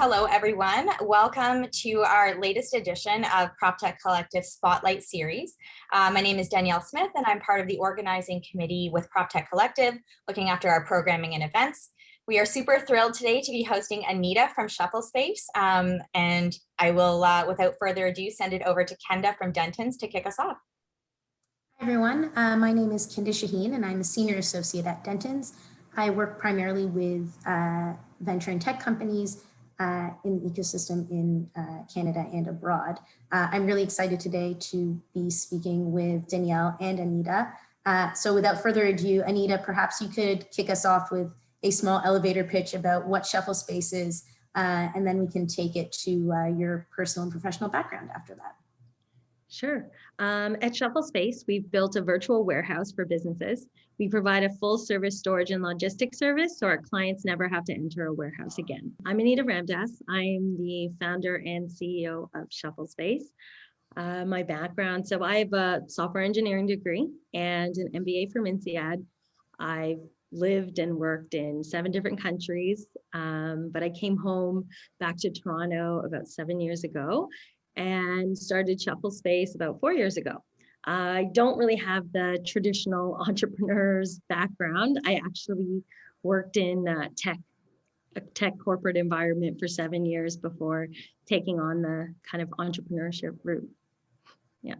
hello everyone. Welcome to our latest edition of Proptech Collective Spotlight Series. My name is Danielle Smith and I'm part of the organizing committee with Proptech Collective, looking after our programming and events. We are super thrilled today to be hosting Anita from ShuffleSpace, and I will, without further ado, send it over to Kenda from Dentons to kick us off. Hi everyone, my name is Kenda Shaheen and I'm a senior associate at Dentons. I work primarily with venture and tech companies in the ecosystem in Canada and abroad. I'm really excited today to be speaking with Danielle and Anita. So without further ado, Anita, perhaps you could kick us off with a small elevator pitch about what ShuffleSpace is, and then we can take it to your personal and professional background after that. Sure. At ShuffleSpace, we've built a virtual warehouse for businesses. We provide a full service storage and logistics service so our clients never have to enter a warehouse again. I'm Anita Ramdas. I'm the founder and CEO of ShuffleSpace. My background, so I have a software engineering degree and an MBA from INSEAD. I've lived and worked in 7 different countries, but I came home back to Toronto about 7 years ago and started ShuffleSpace about 4 years ago. I don't really have the traditional entrepreneur's background. I actually worked in a tech corporate environment for 7 years before taking on the kind of entrepreneurship route. Yeah.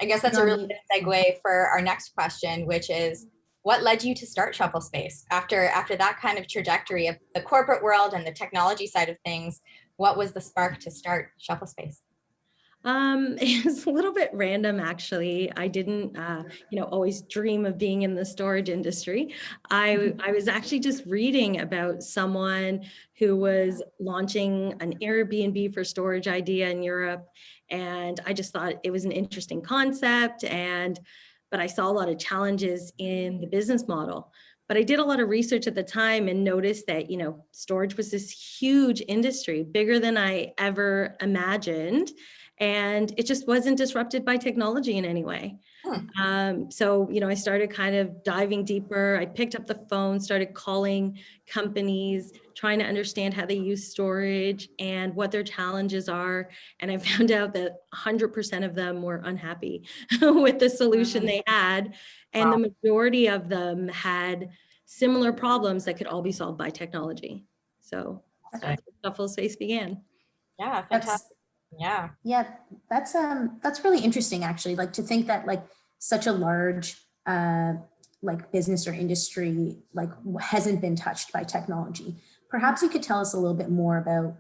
I guess that's a really good segue for our next question, which is, what led you to start ShuffleSpace? After that kind of trajectory of the corporate world and the technology side of things, what was the spark to start ShuffleSpace? It was a little bit random, actually. I didn't, always dream of being in the storage industry. I was actually just reading about someone who was launching an Airbnb for storage idea in Europe. And I just thought it was an interesting concept. But I saw a lot of challenges in the business model. But I did a lot of research at the time and noticed that, storage was this huge industry, bigger than I ever imagined. And it just wasn't disrupted by technology in any way. So, I started kind of diving deeper. I picked up the phone, started calling companies, trying to understand how they use storage and what their challenges are. And I found out that 100% of them were unhappy with the solution they had. And the majority of them had similar problems that could all be solved by technology. So that's where ShuffleSpace began. Yeah, fantastic. Yeah, that's really interesting, actually. Like, to think that such a large business or industry hasn't been touched by technology. Perhaps you could tell us a little bit more about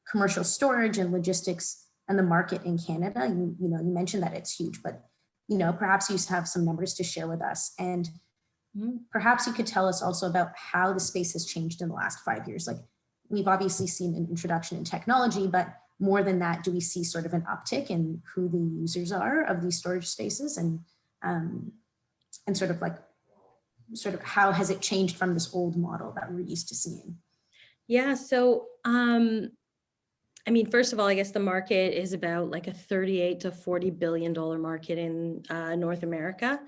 commercial storage and logistics and the market in Canada. You mentioned that it's huge, but perhaps you have some numbers to share with us, and perhaps you could tell us also about how the space has changed in the last 5 years. Like, we've obviously seen an introduction in technology, but more than that, do we see sort of an uptick in who the users are of these storage spaces, and sort of how has it changed from this old model that we're used to seeing? Yeah, so first of all, I guess the market is about like a $38 to $40 billion market in North America.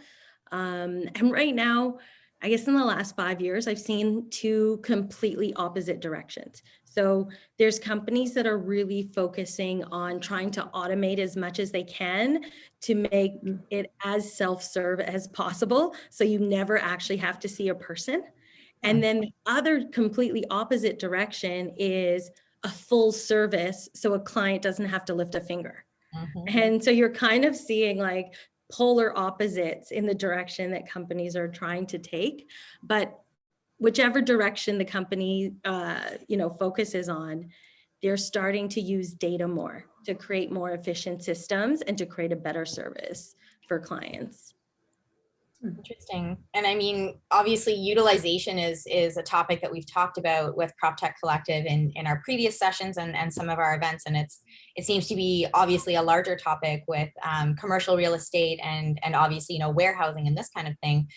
And right now, I guess in the last 5 years, I've seen 2 completely opposite directions. So there's companies that are really focusing on trying to automate as much as they can to make it as self-serve as possible, so you never actually have to see a person. And then the other completely opposite direction is a full service, so a client doesn't have to lift a finger. And so you're kind of seeing like polar opposites in the direction that companies are trying to take. But whichever direction the company focuses on, they're starting to use data more to create more efficient systems and to create a better service for clients. Interesting. And obviously utilization is a topic that we've talked about with Proptech Collective in our previous sessions and some of our events. And it seems to be obviously a larger topic with commercial real estate and obviously, warehousing and this kind of thing.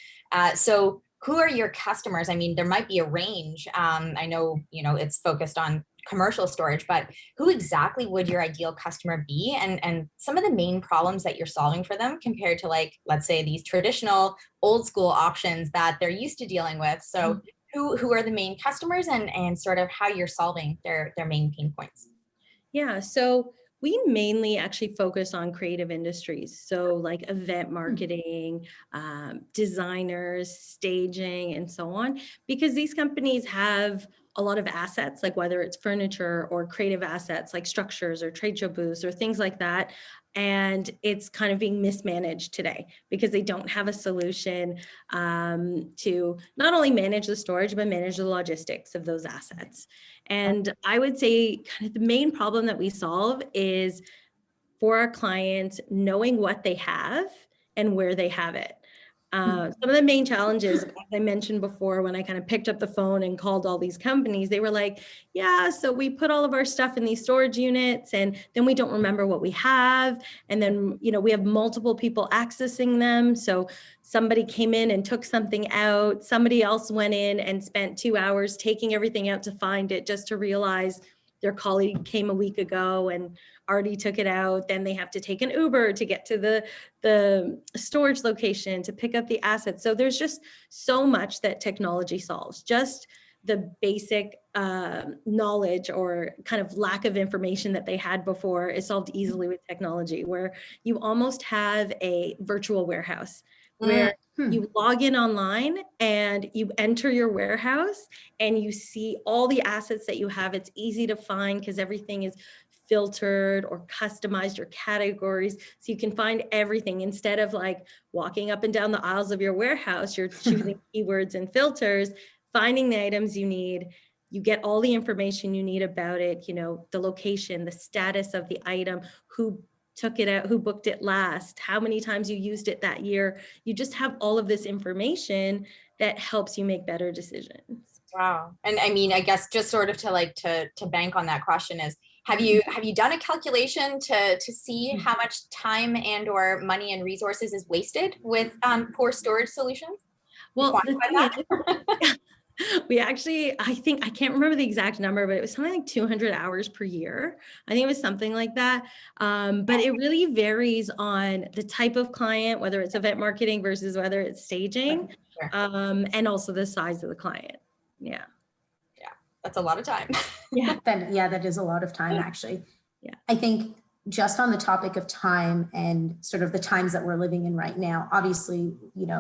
So who are your customers? There might be a range. I know, it's focused on commercial storage, but who exactly would your ideal customer be, and some of the main problems that you're solving for them compared to, like, let's say, these traditional old school options that they're used to dealing with. So who are the main customers, and sort of how you're solving their main pain points? Yeah, so we mainly actually focus on creative industries. So like event marketing, designers, staging, and so on, because these companies have a lot of assets, like whether it's furniture or creative assets like structures or trade show booths or things like that. And it's kind of being mismanaged today because they don't have a solution to not only manage the storage, but manage the logistics of those assets. And I would say kind of the main problem that we solve is for our clients knowing what they have and where they have it. Some of the main challenges, as I mentioned before, when I kind of picked up the phone and called all these companies, they were like, yeah, so we put all of our stuff in these storage units and then we don't remember what we have. And then, we have multiple people accessing them. So somebody came in and took something out. Somebody else went in and spent 2 hours taking everything out to find it, just to realize their colleague came a week ago and already took it out. Then they have to take an Uber to get to the storage location to pick up the assets. So there's just so much that technology solves. Just the basic knowledge or kind of lack of information that they had before is solved easily with technology, where you almost have a virtual warehouse where you log in online and you enter your warehouse and you see all the assets that you have. It's easy to find because everything is filtered or customized, your categories. So you can find everything instead of like walking up and down the aisles of your warehouse. You're choosing keywords and filters, finding the items you need. You get all the information you need about it, the location, the status of the item, who took it out, who booked it last, how many times you used it that year. You just have all of this information that helps you make better decisions. Wow. And I mean, I guess just sort of to bank on that question is, have you done a calculation to see how much time and or money and resources is wasted with poor storage solutions? Well, the thing is, we actually, I can't remember the exact number, but it was something like 200 hours per year. I think it was something like that. But it really varies on the type of client, whether it's event marketing versus whether it's staging, and also the size of the client. Yeah. Yeah, that's a lot of time. That is a lot of time, actually. Yeah. I think just on the topic of time and sort of the times that we're living in right now, obviously,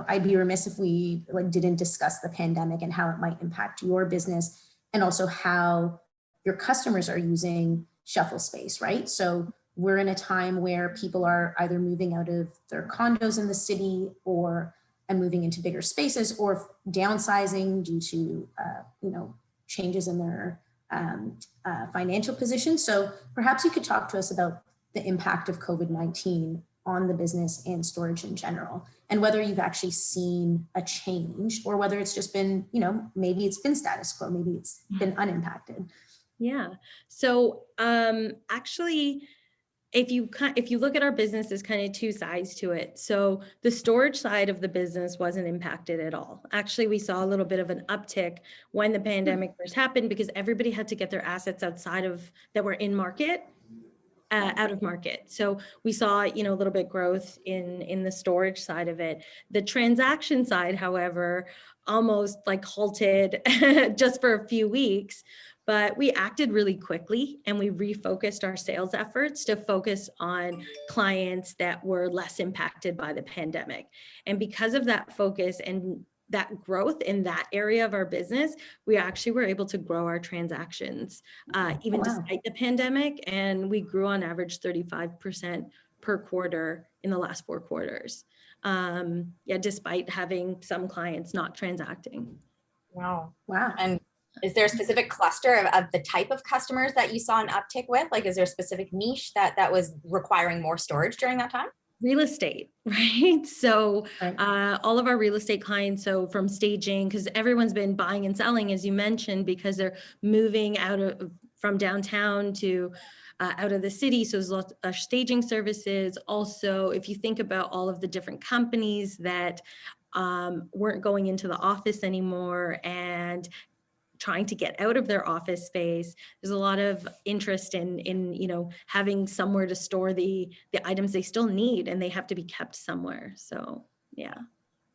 I'd be remiss if we didn't discuss the pandemic and how it might impact your business and also how your customers are using ShuffleSpace, right? So we're in a time where people are either moving out of their condos in the city and moving into bigger spaces, or downsizing due to, changes in their financial position. So perhaps you could talk to us about the impact of COVID-19 on the business and storage in general, and whether you've actually seen a change or whether it's just been, maybe it's been status quo, maybe it's been unimpacted. Yeah. So actually, if you look at our business, there's kind of two sides to it. So the storage side of the business wasn't impacted at all. Actually, we saw a little bit of an uptick when the pandemic first happened because everybody had to get their assets outside of that were in market out of market. So we saw, a little bit growth in the storage side of it. The transaction side, however, almost halted just for a few weeks. But we acted really quickly and we refocused our sales efforts to focus on clients that were less impacted by the pandemic. And because of that focus and that growth in that area of our business, we actually were able to grow our transactions, even despite the pandemic. And we grew on average 35% per quarter in the last 4 quarters. Despite having some clients not transacting. Wow. And is there a specific cluster of the type of customers that you saw an uptick with? Is there a specific niche that was requiring more storage during that time? Real estate, right? So all of our real estate clients, so from staging, because everyone's been buying and selling, as you mentioned, because they're moving from downtown to out of the city. So there's lots of staging services. Also, if you think about all of the different companies that weren't going into the office anymore and trying to get out of their office space. There's a lot of interest in having somewhere to store the items they still need, and they have to be kept somewhere. So yeah.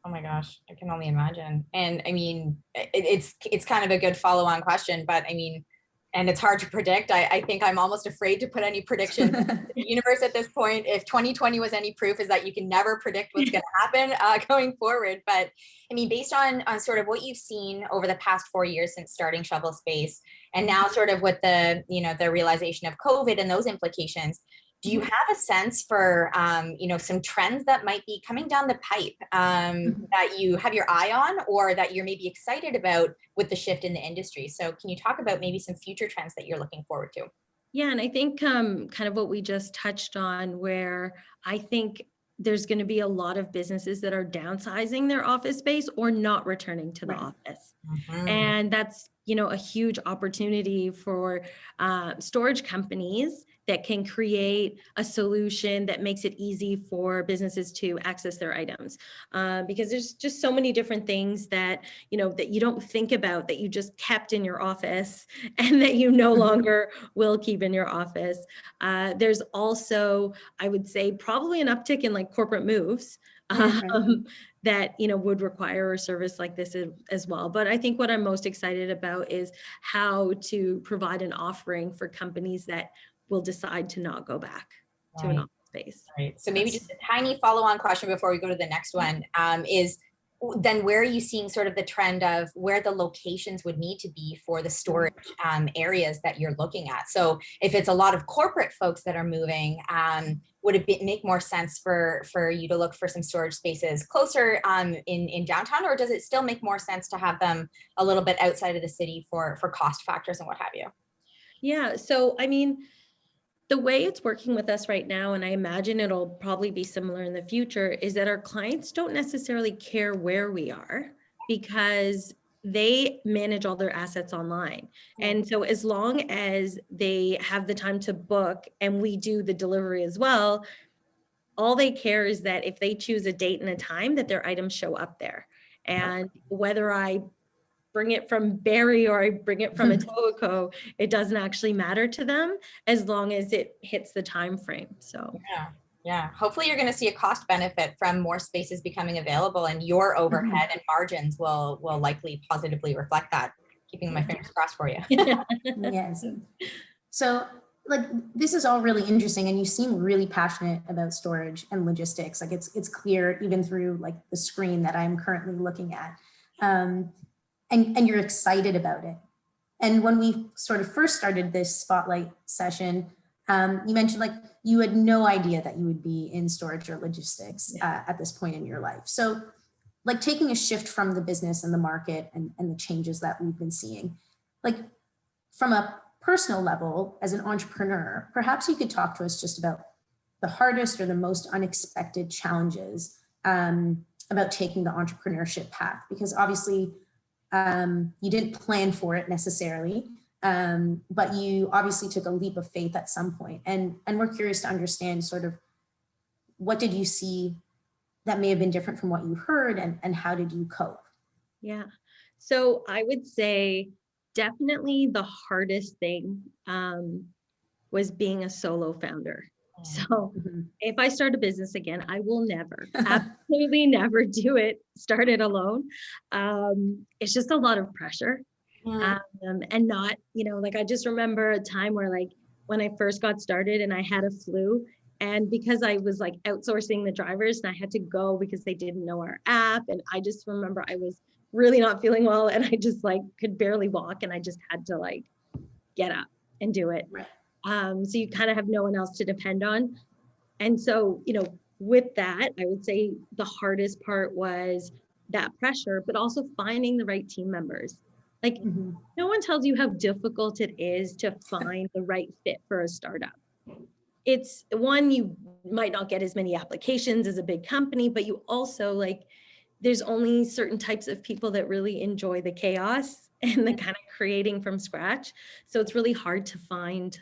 Oh my gosh, I can only imagine. And I mean, it's kind of a good follow-on question, but I mean, and it's hard to predict. I think I'm almost afraid to put any predictions in the universe at this point. If 2020 was any proof, is that you can never predict what's going to happen going forward. But I mean, based on sort of what you've seen over the past 4 years since starting ShuffleSpace, and now sort of with the, the realization of COVID and those implications, do you have a sense for, some trends that might be coming down the pipe that you have your eye on, or that you're maybe excited about with the shift in the industry? So can you talk about maybe some future trends that you're looking forward to? Yeah, and I think kind of what we just touched on, where I think there's going to be a lot of businesses that are downsizing their office space or not returning to the office. And that's, a huge opportunity for storage companies that can create a solution that makes it easy for businesses to access their items. Because there's just so many different things that, that you don't think about, that you just kept in your office and that you no longer will keep in your office. There's also, I would say, probably an uptick in like corporate moves. That would require a service like this as well. But I think what I'm most excited about is how to provide an offering for companies that will decide to not go back to an office space. Right. So maybe just a tiny follow-on question before we go to the next one is then where are you seeing sort of the trend of where the locations would need to be for the storage areas that you're looking at? So if it's a lot of corporate folks that are moving, would it make more sense for you to look for some storage spaces closer in downtown, or does it still make more sense to have them a little bit outside of the city for cost factors and what have you? Yeah, so I mean, the way it's working with us right now, and I imagine it'll probably be similar in the future, is that our clients don't necessarily care where we are because they manage all their assets online. And so as long as they have the time to book and we do the delivery as well, all they care is that if they choose a date and a time, that their items show up there. And whether I bring it from Barrie or I bring it from Etobicoke, it doesn't actually matter to them as long as it hits the time frame. So yeah. Hopefully you're going to see a cost benefit from more spaces becoming available, and your overhead and margins will likely positively reflect that. Keeping my fingers crossed for you. Yes. So like, this is all really interesting, and you seem really passionate about storage and logistics. Like it's clear even through like the screen that I'm currently looking at. And you're excited about it. And when we sort of first started this spotlight session, you mentioned like you had no idea that you would be in storage or logistics at this point in your life. So like taking a shift from the business and the market and the changes that we've been seeing, like from a personal level as an entrepreneur, perhaps you could talk to us just about the hardest or the most unexpected challenges about taking the entrepreneurship path, because obviously you didn't plan for it necessarily, but you obviously took a leap of faith at some point. And we're curious to understand sort of what did you see that may have been different from what you heard, and how did you cope? Yeah, so I would say definitely the hardest thing was being a solo founder. So if I start a business again, I will never, absolutely never do it, start it alone. It's just a lot of pressure. And not, like I just remember a time where like when I first got started and I had a flu, and because I was like outsourcing the drivers and I had to go because they didn't know our app. And I just remember I was really not feeling well and I just like could barely walk, and I just had to like get up and do it. Right. So you kind of have no one else to depend on. And so, with that, I would say the hardest part was that pressure, but also finding the right team members. Like no one tells you how difficult it is to find the right fit for a startup. It's one, you might not get as many applications as a big company, but you also like, there's only certain types of people that really enjoy the chaos and the kind of creating from scratch. So it's really hard to find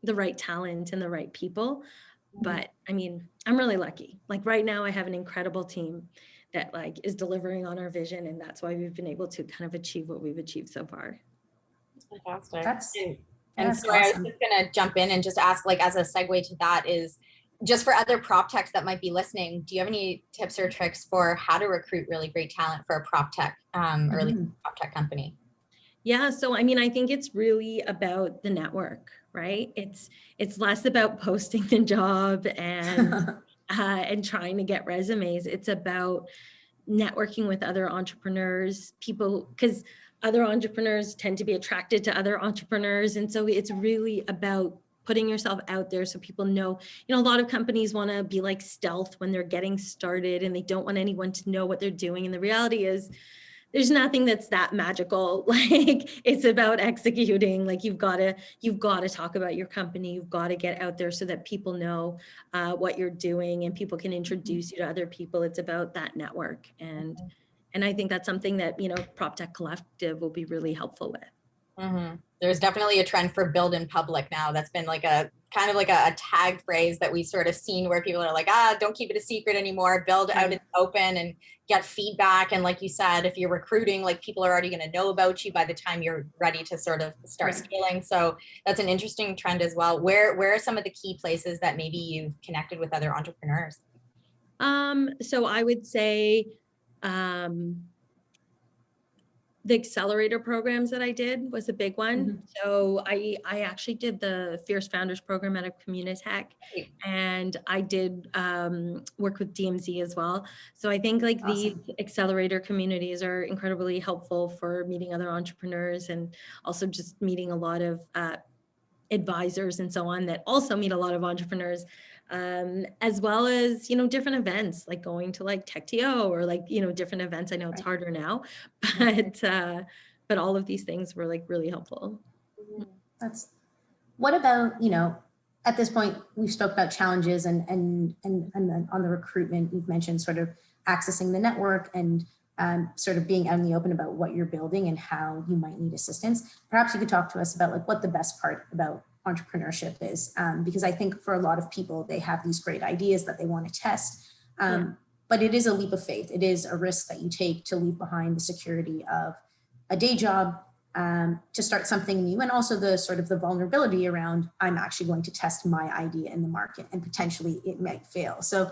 the right talent and the right people. But I mean, I'm really lucky. Like right now I have an incredible team that like is delivering on our vision. And that's why we've been able to kind of achieve what we've achieved so far. Fantastic. That's And that's sorry, I was awesome. just gonna jump in and just ask, like, as a segue to that is, just for other prop techs that might be listening, do you have any tips or tricks for how to recruit really great talent for a prop tech, early prop tech company? Yeah, so I mean, I think it's really about the network, right? It's less about posting the job and trying to get resumes. It's about networking with other entrepreneurs, people, because other entrepreneurs tend to be attracted to other entrepreneurs. And so it's really about putting yourself out there so people know, a lot of companies want to be like stealth when they're getting started and they don't want anyone to know what they're doing. And the reality is there's nothing that's that magical. Like it's about executing. Like you've got to talk about your company. You've got to get out there so that people know what you're doing and people can introduce you to other people. It's about that network. And I think that's something that, Proptech Collective will be really helpful with. There's definitely a trend for build in public now. That's been like a kind of like a tag phrase that we've sort of seen where people are like, don't keep it a secret anymore, build out in the open and get feedback. And like you said, if you're recruiting, like people are already going to know about you by the time you're ready to sort of start scaling. So that's an interesting trend as well. Where are some of the key places that maybe you've connected with other entrepreneurs? So I would say, the accelerator programs that I did was a big one. So I actually did the Fierce Founders program at a Communitech, and I did work with DMZ as well. So I think like these accelerator communities are incredibly helpful for meeting other entrepreneurs and also just meeting a lot of advisors and so on that also meet a lot of entrepreneurs, as well as, different events like going to like TechTO or like, different events. I know it's harder now, but all of these things were like really helpful. What about, at this point we've spoke about challenges and then on the recruitment, you've mentioned sort of accessing the network and sort of being out in the open about what you're building and how you might need assistance. Perhaps you could talk to us about like what the best part about entrepreneurship is, because I think for a lot of people, they have these great ideas that they want to test, but it is a leap of faith. It is a risk that you take to leave behind the security of a day job to start something new, and also the sort of the vulnerability around I'm actually going to test my idea in the market and potentially it might fail. So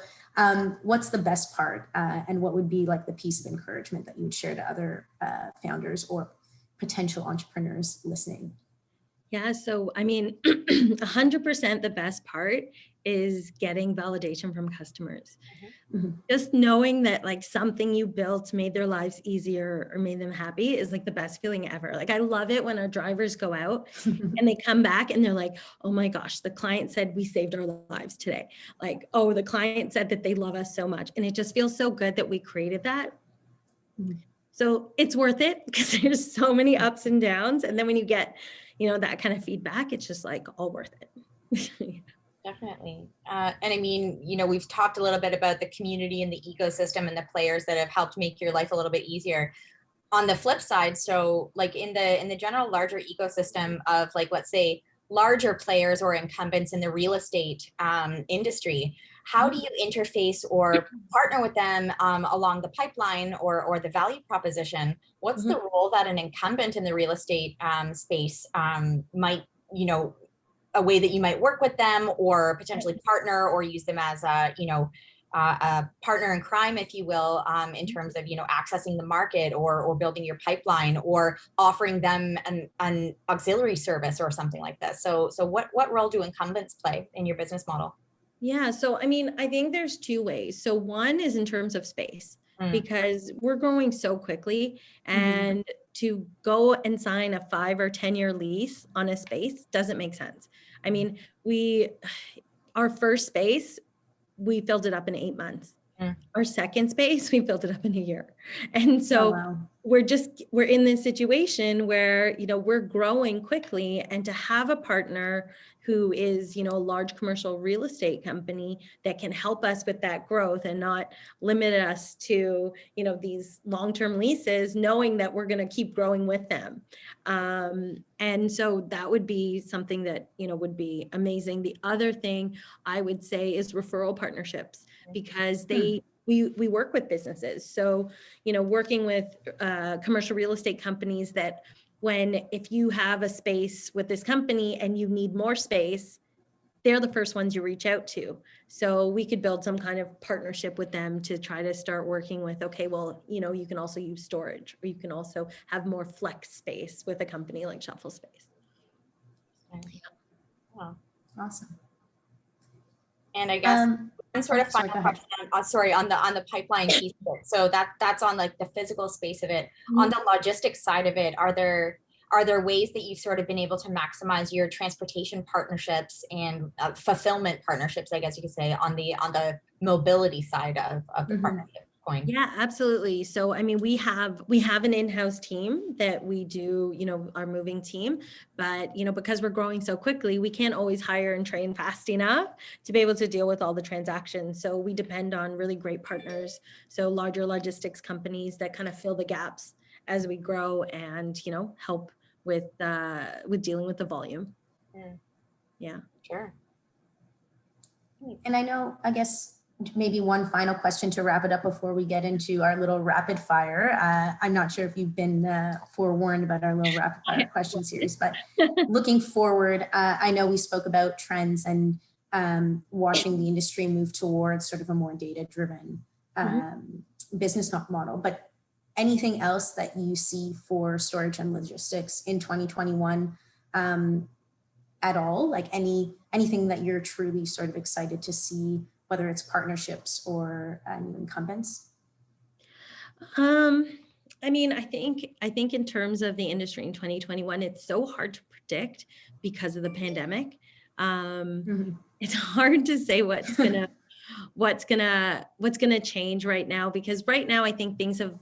what's the best part and what would be like the piece of encouragement that you would share to other founders or potential entrepreneurs listening? Yeah, so I mean, 100% the best part is getting validation from customers. Just knowing that like something you built made their lives easier or made them happy is like the best feeling ever. Like I love it when our drivers go out and they come back and they're like, oh my gosh, the client said we saved our lives today. Like, oh, the client said that they love us so much. And it just feels so good that we created that. So it's worth it because there's so many ups and downs. And then when you get, that kind of feedback, it's just like all worth it. Definitely. And I mean, we've talked a little bit about the community and the ecosystem and the players that have helped make your life a little bit easier. On the flip side, so like in the general larger ecosystem of like, let's say, larger players or incumbents in the real estate industry, how do you interface or partner with them along the pipeline or the value proposition? What's the role that an incumbent in the real estate space might, a way that you might work with them or potentially partner or use them as a partner in crime, if you will, in terms of, accessing the market or building your pipeline or offering them an auxiliary service or something like this. So what role do incumbents play in your business model? Yeah, so I mean, I think there's two ways. So one is in terms of space, because we're growing so quickly, and to go and sign a 5 or 10-year lease on a space doesn't make sense. I mean, our first space, we filled it up in 8 months. our second space, we built it up in a year. And so Oh, wow. we're in this situation where, we're growing quickly, and to have a partner who is, a large commercial real estate company that can help us with that growth and not limit us to, these long-term leases, knowing that we're going to keep growing with them. And so that would be something that, would be amazing. The other thing I would say is referral partnerships, because we work with businesses. So, working with commercial real estate companies that if you have a space with this company and you need more space, they're the first ones you reach out to. So we could build some kind of partnership with them to try to start working with, okay, well, you can also use storage, or you can also have more flex space with a company like ShuffleSpace. Wow. Awesome. And I guess one sort of sorry, final question, on the pipeline piece of it. So that's on like the physical space of it. On the logistics side of it, are there ways that you've sort of been able to maximize your transportation partnerships and fulfillment partnerships, I guess you could say, on the mobility side of the partnership coin? Yeah, absolutely. So, I mean, we have an in-house team that we do, our moving team, but, because we're growing so quickly, we can't always hire and train fast enough to be able to deal with all the transactions. So we depend on really great partners. So larger logistics companies that kind of fill the gaps as we grow and, help with dealing with the volume. Yeah. Sure. And I guess maybe one final question to wrap it up before we get into our little rapid fire. I'm not sure if you've been forewarned about our little rapid fire question series, but looking forward, I know we spoke about trends and watching the industry move towards sort of a more data-driven business model, but anything else that you see for storage and logistics in 2021 at all? Like anything that you're truly sort of excited to see, whether it's partnerships or new incumbents? I mean, I think in terms of the industry in 2021, it's so hard to predict because of the pandemic. It's hard to say what's gonna change right now, because right now I think things have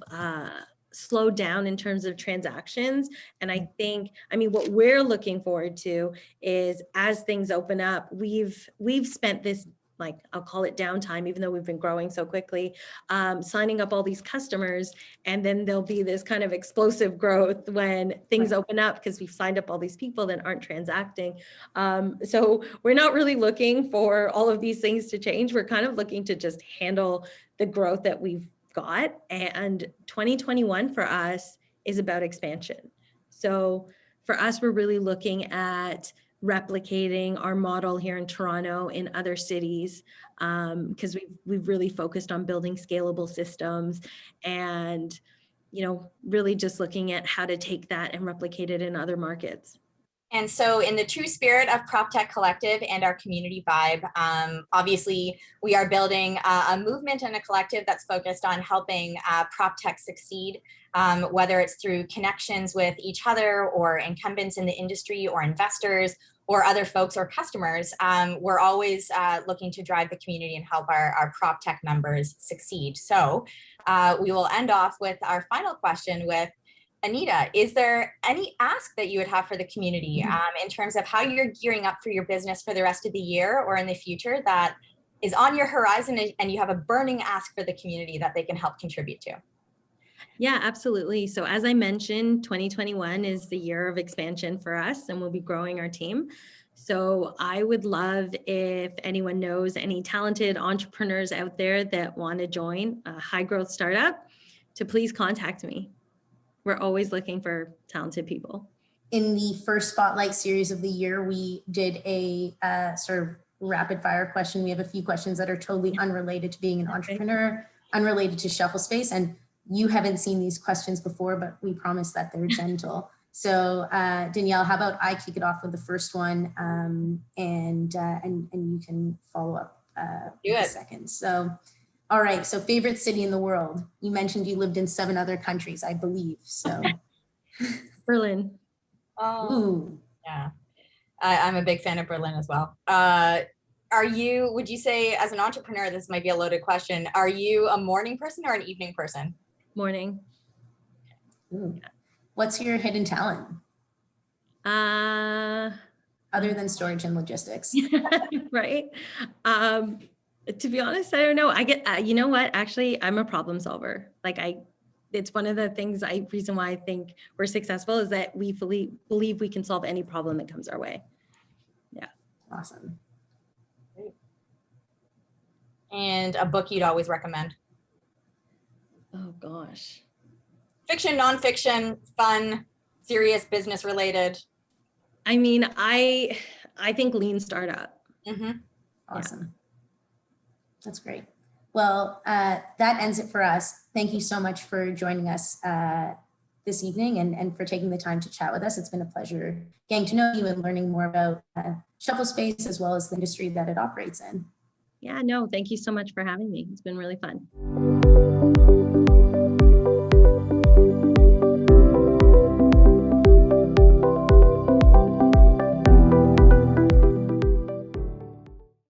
slowed down in terms of transactions. And I think, what we're looking forward to is, as things open up, we've spent this, like, I'll call it downtime, even though we've been growing so quickly, signing up all these customers, and then there'll be this kind of explosive growth when things open up, because we've signed up all these people that aren't transacting. So we're not really looking for all of these things to change. We're kind of looking to just handle the growth that we've got. And 2021 for us is about expansion. So for us, we're really looking at replicating our model here in Toronto in other cities, because we've really focused on building scalable systems, and really just looking at how to take that and replicate it in other markets. And so, in the true spirit of Proptech Collective and our community vibe, obviously we are building a movement and a collective that's focused on helping Proptech succeed, whether it's through connections with each other, or incumbents in the industry, or investors, or other folks or customers. We're always looking to drive the community and help our Proptech members succeed. So we will end off with our final question with, Anita, is there any ask that you would have for the community in terms of how you're gearing up for your business for the rest of the year or in the future that is on your horizon, and you have a burning ask for the community that they can help contribute to? Yeah, absolutely. So as I mentioned, 2021 is the year of expansion for us, and we'll be growing our team. So I would love if anyone knows any talented entrepreneurs out there that want to join a high growth startup, to please contact me. We're always looking for talented people. In the first Spotlight series of the year, we did a sort of rapid fire question. We have a few questions that are totally unrelated to being an entrepreneur, unrelated to ShuffleSpace. And you haven't seen these questions before, but we promise that they're gentle. So Danielle, how about I kick it off with the first one, and you can follow up in a second. So, all right. So favorite city in the world. You mentioned you lived in 7 other countries, I believe. So Berlin. Oh, ooh. Yeah. I'm a big fan of Berlin as well. Are would you say as an entrepreneur, this might be a loaded question, are you a morning person or an evening person? Morning. Ooh. What's your hidden talent other than storage and logistics? Right. To be honest, I don't know. I get, you know what? Actually, I'm a problem solver. It's one of the reason why I think we're successful is that we fully believe we can solve any problem that comes our way. Yeah. Awesome. And a book you'd always recommend? Oh gosh. Fiction, nonfiction, fun, serious, business related. I mean, I think Lean Startup. Mm-hmm. Awesome. Yeah. That's great. Well, that ends it for us. Thank you so much for joining us this evening and for taking the time to chat with us. It's been a pleasure getting to know you and learning more about ShuffleSpace as well as the industry that it operates in. Yeah, no, thank you so much for having me. It's been really fun.